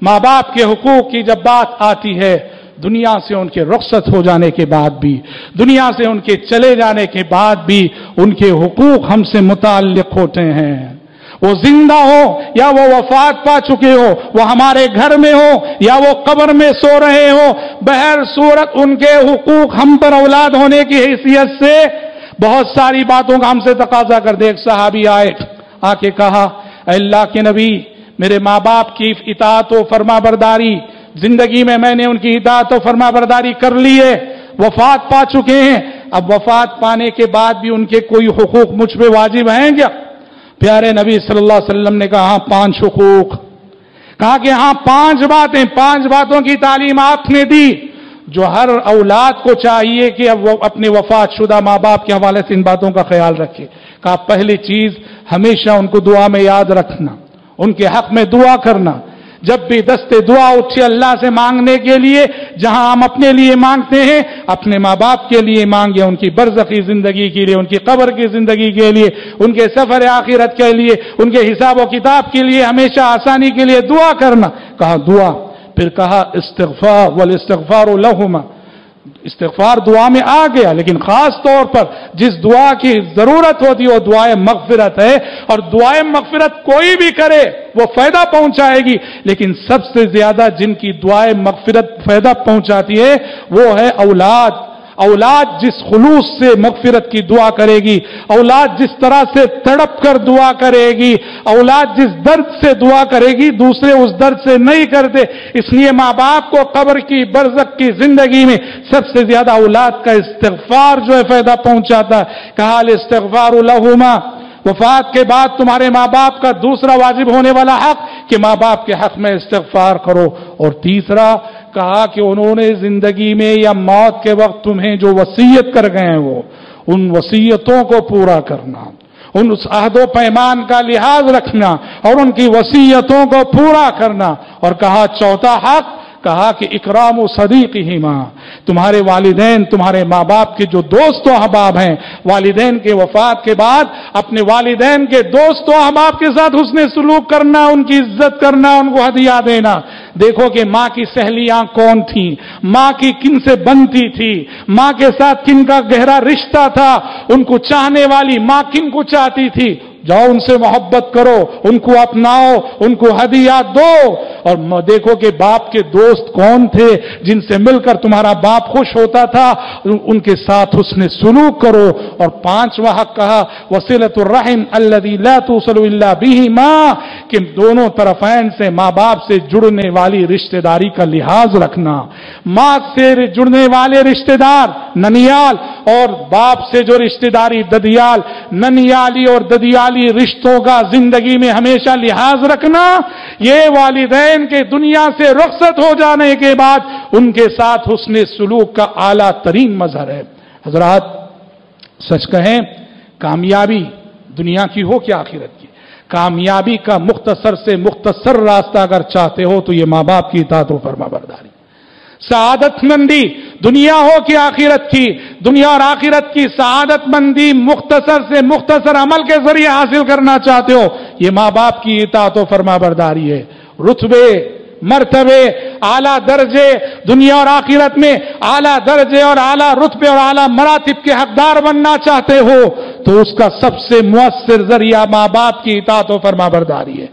ماں باپ کے حقوق کی جب بات آتی ہے، دنیا سے ان کے رخصت ہو جانے کے بعد بھی، دنیا سے ان کے چلے جانے کے بعد بھی ان کے حقوق ہم سے متعلق ہوتے ہیں۔ وہ زندہ ہو یا وہ وفات پا چکے ہو، وہ ہمارے گھر میں ہو یا وہ قبر میں سو رہے ہو، بہر صورت ان کے حقوق ہم پر اولاد ہونے کی حیثیت سے بہت ساری باتوں کا ہم سے تقاضا کر دے۔ ایک صحابی آئے، آ کے کہا، اے اللہ کے نبی، میرے ماں باپ کی اطاعت و فرما برداری، زندگی میں نے ان کی اطاعت و فرما برداری کر لی ہے، وفات پا چکے ہیں، اب وفات پانے کے بعد بھی ان کے کوئی حقوق مجھ پہ واجب ہیں کیا؟ پیارے نبی صلی اللہ علیہ وسلم نے کہا، ہاں 5 حقوق۔ کہا کہ ہاں 5 باتوں کی تعلیم آپ نے دی جو ہر اولاد کو چاہیے کہ اب وہ اپنے وفات شدہ ماں باپ کے حوالے سے ان باتوں کا خیال رکھے۔ کہا پہلی چیز، ہمیشہ ان کو دعا میں یاد رکھنا، ان کے حق میں دعا کرنا۔ جب بھی دستے دعا اٹھے اللہ سے مانگنے کے لیے، جہاں ہم اپنے لیے مانگتے ہیں، اپنے ماں باپ کے لیے مانگے، ان کی برزخی زندگی کے لیے، ان کی قبر کی زندگی کے لیے، ان کے سفر آخرت کے لیے، ان کے حساب و کتاب کے لیے ہمیشہ آسانی کے لیے دعا کرنا۔ کہا دعا، پھر کہا استغفار والاستغفار لہما، استغفار دعا میں آ گیا، لیکن خاص طور پر جس دعا کی ضرورت ہوتی ہے وہ دعائے مغفرت ہے، اور دعائے مغفرت کوئی بھی کرے وہ فائدہ پہنچائے گی، لیکن سب سے زیادہ جن کی دعائے مغفرت فائدہ پہنچاتی ہے وہ ہے اولاد۔ اولاد جس خلوص سے مغفرت کی دعا کرے گی، اولاد جس طرح سے تڑپ کر دعا کرے گی، اولاد جس درد سے دعا کرے گی دوسرے اس درد سے نہیں کرتے۔ اس لیے ماں باپ کو قبر کی برزخ کی زندگی میں سب سے زیادہ اولاد کا استغفار جو ہے فائدہ پہنچاتا ہے۔ کہا الاستغفار لہما، وفات کے بعد تمہارے ماں باپ کا دوسرا واجب ہونے والا حق کہ ماں باپ کے حق میں استغفار کرو، اور تیسرا کہا کہ انہوں نے زندگی میں یا موت کے وقت تمہیں جو وصیت کر گئے ہیں وہ ان وصیتوں کو پورا کرنا، ان اس عہد و پیمان کا لحاظ رکھنا اور ان کی وصیتوں کو پورا کرنا۔ اور کہا چوتھا حق، کہا کہ اکرام و صدیقہما، تمہارے والدین، تمہارے ماں باپ کے جو دوست و احباب ہیں، والدین کے وفات کے بعد اپنے والدین کے دوست و احباب کے ساتھ حسن سلوک کرنا، ان کی عزت کرنا، ان کو ہدیہ دینا۔ دیکھو کہ ماں کی سہیلیاں کون تھیں، ماں کی کن سے بنتی تھی، ماں کے ساتھ کن کا گہرا رشتہ تھا، ان کو چاہنے والی ماں کن کو چاہتی تھی، جاؤ ان سے محبت کرو، ان کو اپناؤ، ان کو ہدیات دو۔ اور دیکھو کہ باپ کے دوست کون تھے جن سے مل کر تمہارا باپ خوش ہوتا تھا، ان کے ساتھ حسن سلوک کرو۔ اور 5واں حق کہا وصلۃ الرحم الذی لا توصل الا بہما، کہ دونوں طرفین سے ماں باپ سے جڑنے والی رشتہ داری کا لحاظ رکھنا۔ ماں سے جڑنے والے رشتہ دار ننیال اور باپ سے جو رشتہ داری ددیال، ننیالی اور ددیالی رشتوں کا زندگی میں ہمیشہ لحاظ رکھنا، یہ والدین کے دنیا سے رخصت ہو جانے کے بعد ان کے ساتھ حسن سلوک کا اعلیٰ ترین مظہر ہے۔ حضرات سچ کہیں، کامیابی دنیا کی ہو کیا آخرت کی، کامیابی کا مختصر سے مختصر راستہ اگر چاہتے ہو تو یہ ماں باپ کی اطاعت و فرما برداری۔ سعادت مندی دنیا ہو کہ آخرت کی، دنیا اور آخرت کی سعادت مندی مختصر سے مختصر عمل کے ذریعے حاصل کرنا چاہتے ہو، یہ ماں باپ کی اطاعت و فرما برداری ہے۔ رتبے، مرتبے، اعلیٰ درجے دنیا اور آخرت میں، اعلیٰ درجے اور اعلیٰ رتبے اور اعلیٰ مراتب کے حقدار بننا چاہتے ہو تو اس کا سب سے مؤثر ذریعہ ماں باپ کی اطاعت و فرما برداری ہے۔